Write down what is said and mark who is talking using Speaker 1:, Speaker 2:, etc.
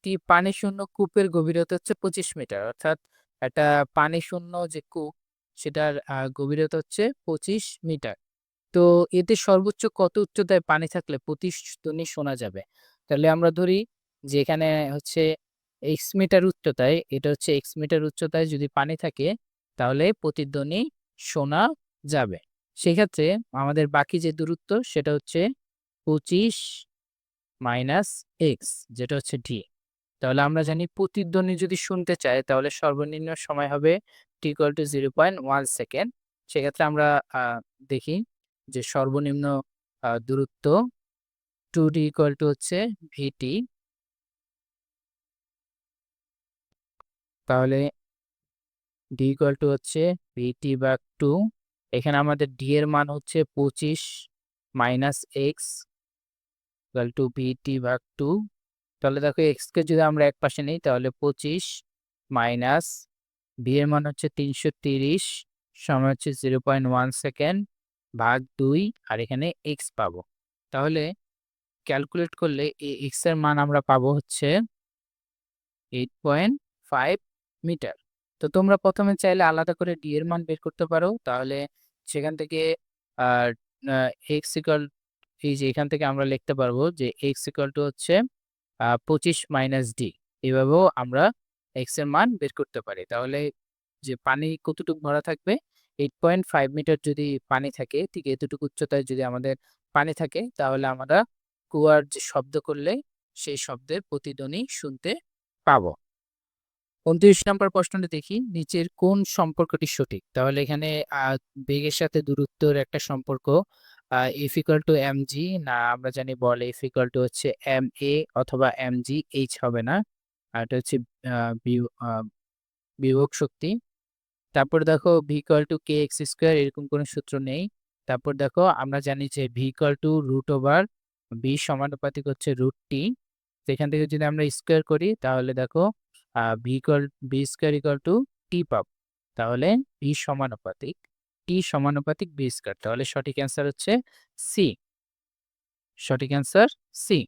Speaker 1: একটি পানি শূন্য কূপের গভীরতা হচ্ছে 25 মিটার। অর্থাৎ একটা পানি শূন্য যে কূপ সেটার গভীরতা হচ্ছে 25 মিটার। তো এতে সর্বোচ্চ কত উচ্চতায় পানি থাকলে প্রতিধ্বনি শোনা যাবে? তাহলে আমরা ধরি যে এখানে হচ্ছে x মিটার উচ্চতায়, এটা হচ্ছে x মিটার উচ্চতায় যদি পানি থাকে তাহলে প্রতিধ্বনি শোনা যাবে। সেক্ষেত্রে আমাদের বাকি যে দূরত্ব সেটা হচ্ছে 25 মাইনাস x, যেটা হচ্ছে d। তাহলে আমরা জানি প্রতিধ্বনি যদি শুনতে চাই তাহলে সর্বনিম্ন সময় হবে t = 0.1 সেকেন্ড। সেক্ষেত্রে আমরা দেখি যে সর্বনিম্ন দূরত্ব 2d হচ্ছে vt। তাহলে d হচ্ছে vt/2। এখানে আমাদের d এর মান হচ্ছে 25 মাইনাস x vt/2। তাহলে দেখো x কে যদি আমরা একপাশে নেই তাহলে 25 মাইনাস v এর মান হচ্ছে 330 সময় হচ্ছে 0.1 সেকেন্ড ভাগ 2 আর এখানে x পাবো। তাহলে ক্যালকুলেট করলে এই x এর মান আমরা পাবো হচ্ছে 8.5 মিটার। তো তোমরা প্রথমে চাইলে আলাদা করে d এর মান বের করতে পারো। তাহলে সেখান থেকে আর x ইকুয়াল, এই যে এখান থেকে আমরা লিখতে পারবো যে x ইকুয়াল টু হচ্ছে 25 মাইনাস d। এভাবেও আমরা x এর মান বের করতে পারি। তাহলে যে পানি কতটুকু ভরা থাকবে, 8.5 মিটার যদি পানি থাকে, ঠিক এতটুকু উচ্চতায় যদি আমাদের পানি থাকে তাহলে আমরা কুয়ার যে শব্দ করলে সেই শব্দের প্রতিধ্বনি শুনতে পাবো। 29 নম্বর প্রশ্নটা দেখি, নিচের কোন সম্পর্কটি সঠিক? তাহলে এখানে বেগের সাথে দূরত্বের একটা সম্পর্ক, F = mg, না আমরা জানি বল F = হচ্ছে ma অথবা mg, h হবে না। আর এটা হচ্ছে বিভব শক্তি। তারপর দেখো v = kx², এরকম কোনো সূত্র নেই। তারপর দেখো আমরা জানি যে v = √v সমানুপাতিক হচ্ছে √t। তো এখান থেকে যদি আমরা স্কোয়ার করি তাহলে দেখো v² t পাব। তাহলে v সমানুপাতিক v²। তাহলে সঠিক অ্যান্সার হচ্ছে সি। সঠিক অ্যান্সার সি।